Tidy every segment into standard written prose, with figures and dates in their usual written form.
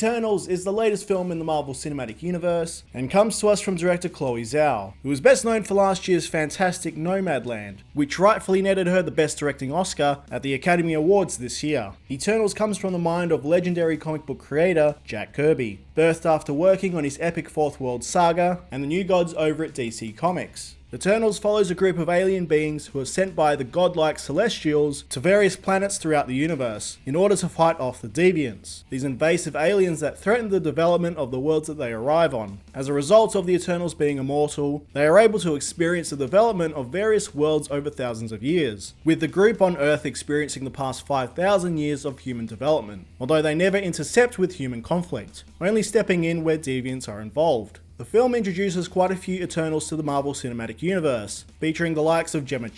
Eternals is the latest film in the Marvel Cinematic Universe, and comes to us from director Chloé Zhao, who is best known for last year's fantastic Nomadland, which rightfully netted her the Best Directing Oscar at the Academy Awards this year. Eternals comes from the mind of legendary comic book creator Jack Kirby, birthed after working on his epic Fourth World saga and the New Gods over at DC Comics. Eternals follows a group of alien beings who are sent by the godlike Celestials to various planets throughout the universe in order to fight off the Deviants, these invasive aliens that threaten the development of the worlds that they arrive on. As a result of the Eternals being immortal, they are able to experience the development of various worlds over thousands of years, with the group on Earth experiencing the past 5,000 years of human development, although they never intercept with human conflict, only stepping in where Deviants are involved. The film introduces quite a few Eternals to the Marvel Cinematic Universe, featuring the likes of Gemma,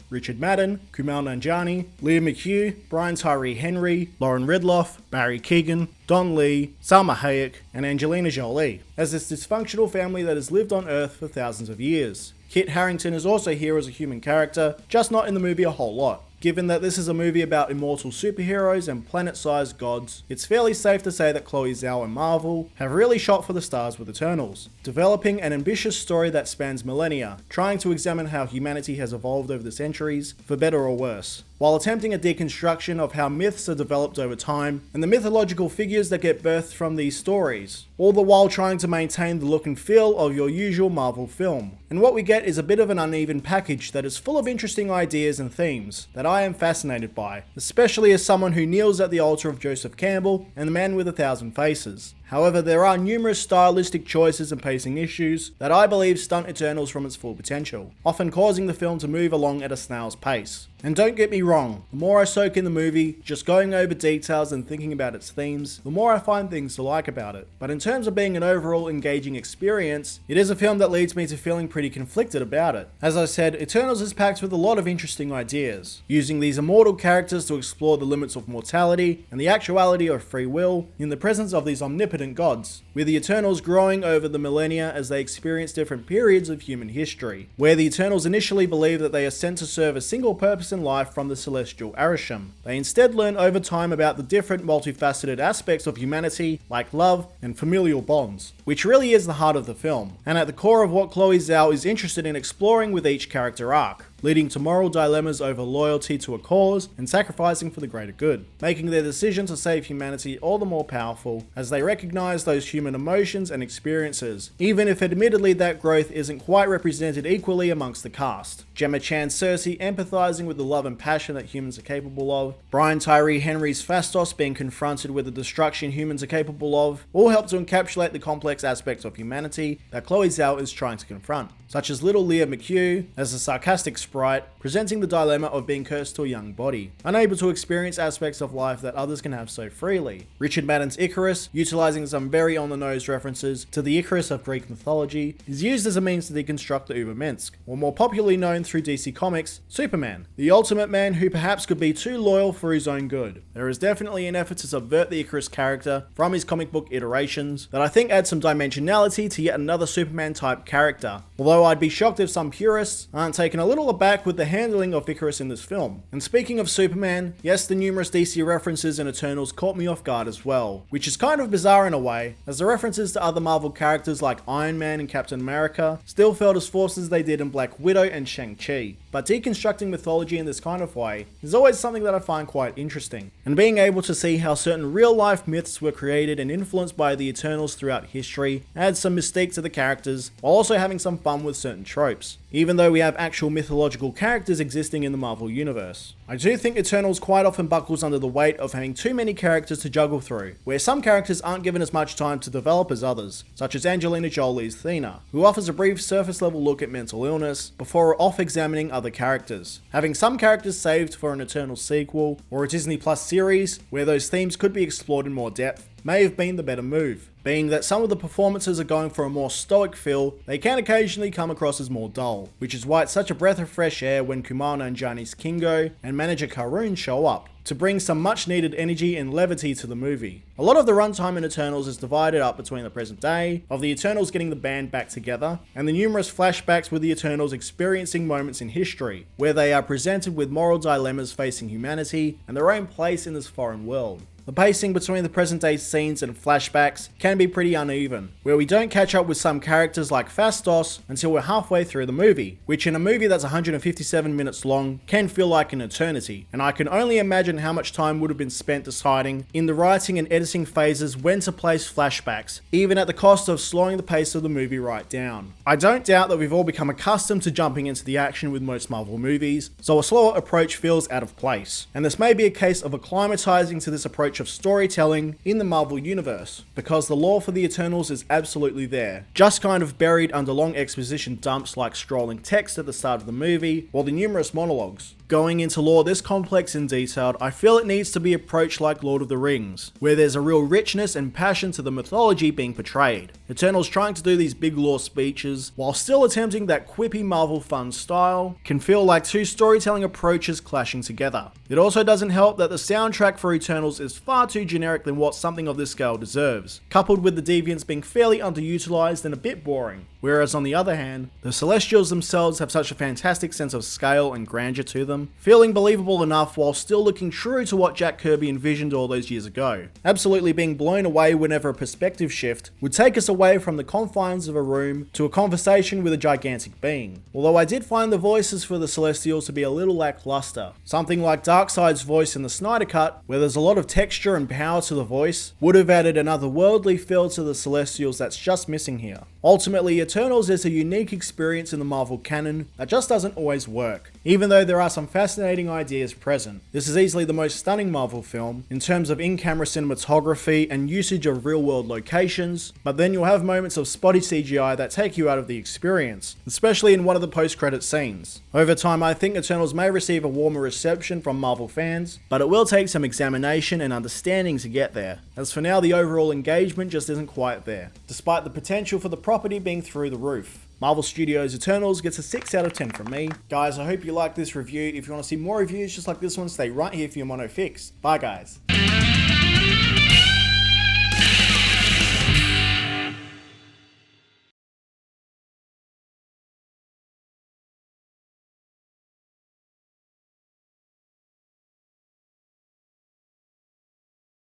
Richard Madden, Kumail Nanjiani, McHugh, Brian Tyree Henry, Lauren Ridloff, Barry Keoghan, Don Lee, Salma Hayek, and Angelina Jolie, as this dysfunctional family that has lived on Earth for thousands of years. Kit Harington is also here as a human character, just not in the movie a whole lot. Given that this is a movie about immortal superheroes and planet-sized gods, it's fairly safe to say that Chloé Zhao and Marvel have really shot for the stars with Eternals, developing an ambitious story that spans millennia, trying to examine how humanity has evolved over the centuries, for better or worse, while attempting a deconstruction of how myths are developed over time and the mythological figures that get birthed from these stories, all the while trying to maintain the look and feel of your usual Marvel film. And what we get is a bit of an uneven package that is full of interesting ideas and themes that I am fascinated by, especially as someone who kneels at the altar of Joseph Campbell and the Man with a Thousand Faces. However, there are numerous stylistic choices and pacing issues that I believe stunt Eternals from its full potential, often causing the film to move along at a snail's pace. And don't get me wrong, the more I soak in the movie, just going over details and thinking about its themes, the more I find things to like about it. But in terms of being an overall engaging experience, it is a film that leads me to feeling pretty conflicted about it. As I said, Eternals is packed with a lot of interesting ideas, using these immortal characters to explore the limits of mortality and the actuality of free will in the presence of these omnipotent gods, with the Eternals growing over the millennia as they experience different periods of human history, where the Eternals initially believe that they are sent to serve a single purpose in life from the celestial Arisham. They instead learn over time about the different multifaceted aspects of humanity, like love and familial bonds, which really is the heart of the film, and at the core of what Chloé Zhao is interested in exploring with each character arc, leading to moral dilemmas over loyalty to a cause and sacrificing for the greater good, making their decision to save humanity all the more powerful as they recognize those human emotions and experiences, even if admittedly that growth isn't quite represented equally amongst the cast. Gemma Cersei empathizing with the love and passion that humans are capable of, Brian Tyree Henry's Phastos being confronted with the destruction humans are capable of, all help to encapsulate the complex aspects of humanity that Chloé Zhao is trying to confront, such as little McHugh as a sarcastic sprite, presenting the dilemma of being cursed to a young body, unable to experience aspects of life that others can have so freely. Richard Madden's Icarus, utilizing some very on-the-nose references to the Icarus of Greek mythology, is used as a means to deconstruct the Ubermensch, or more popularly known through DC Comics, Superman, the ultimate man who perhaps could be too loyal for his own good. There is definitely an effort to subvert the Icarus character from his comic book iterations that I think adds some dimensionality to yet another Superman type character, although I'd be shocked if some purists aren't taken a little aback with the handling of Icarus in this film. And speaking of Superman, yes, the numerous DC references in Eternals caught me off guard as well, which is kind of bizarre in a way, as the references to other Marvel characters like Iron Man and Captain America still felt as forced as they did in Black Widow and Shang-Chi. But deconstructing mythology in this kind of way is always something that I find quite interesting, and being able to see how certain real-life myths were created and influenced by the Eternals throughout history adds some mystique to the characters, while also having some fun with certain tropes, even though we have actual mythological characters existing in the Marvel universe. I do think Eternals quite often buckles under the weight of having too many characters to juggle through, where some characters aren't given as much time to develop as others, such as Angelina Jolie's Thena, who offers a brief surface-level look at mental illness before off-examining other characters. Having some characters saved for an Eternals sequel, or a Disney Plus series, where those themes could be explored in more depth, may have been the better move, being that some of the performances are going for a more stoic feel, they can occasionally come across as more dull, which is why it's such a breath of fresh air when Kumail Nanjiani's Kingo and manager Karun show up, to bring some much needed energy and levity to the movie. A lot of the runtime in Eternals is divided up between the present day, of the Eternals getting the band back together, and the numerous flashbacks with the Eternals experiencing moments in history, where they are presented with moral dilemmas facing humanity and their own place in this foreign world. The pacing between the present day scenes and flashbacks can be pretty uneven, where we don't catch up with some characters like Fastos until we're halfway through the movie, which in a movie that's 157 minutes long can feel like an eternity, and I can only imagine how much time would have been spent deciding in the writing and editing phases when to place flashbacks, even at the cost of slowing the pace of the movie right down. I don't doubt that we've all become accustomed to jumping into the action with most Marvel movies, so a slower approach feels out of place, and this may be a case of acclimatizing to this approach of storytelling in the Marvel universe, because the lore for the Eternals is absolutely there, just kind of buried under long exposition dumps like scrolling text at the start of the movie, or the numerous monologues. Going into lore this complex and detailed, I feel it needs to be approached like Lord of the Rings, where there's a real richness and passion to the mythology being portrayed. Eternals trying to do these big lore speeches, while still attempting that quippy Marvel fun style, can feel like two storytelling approaches clashing together. It also doesn't help that the soundtrack for Eternals is far too generic than what something of this scale deserves, coupled with the Deviants being fairly underutilized and a bit boring. Whereas on the other hand, the Celestials themselves have such a fantastic sense of scale and grandeur to them, feeling believable enough while still looking true to what Jack Kirby envisioned all those years ago. Absolutely being blown away whenever a perspective shift would take us away from the confines of a room to a conversation with a gigantic being. Although I did find the voices for the Celestials to be a little lackluster. Something like Darkseid's voice in the Snyder Cut, where there's a lot of texture and power to the voice, would have added an otherworldly feel to the Celestials that's just missing here. Ultimately, Eternals is a unique experience in the Marvel canon that just doesn't always work, even though there are some fascinating ideas present. This is easily the most stunning Marvel film in terms of in-camera cinematography and usage of real-world locations, but then you'll have moments of spotty CGI that take you out of the experience, especially in one of the post-credit scenes. Over time, I think Eternals may receive a warmer reception from Marvel fans, but it will take some examination and understanding to get there. As for now, the overall engagement just isn't quite there, despite the potential for the property being through the roof. Marvel Studios' Eternals gets a 6 out of 10 from me. Guys, I hope you liked this review. If you want to see more reviews just like this one, stay right here for your mono fix. Bye guys.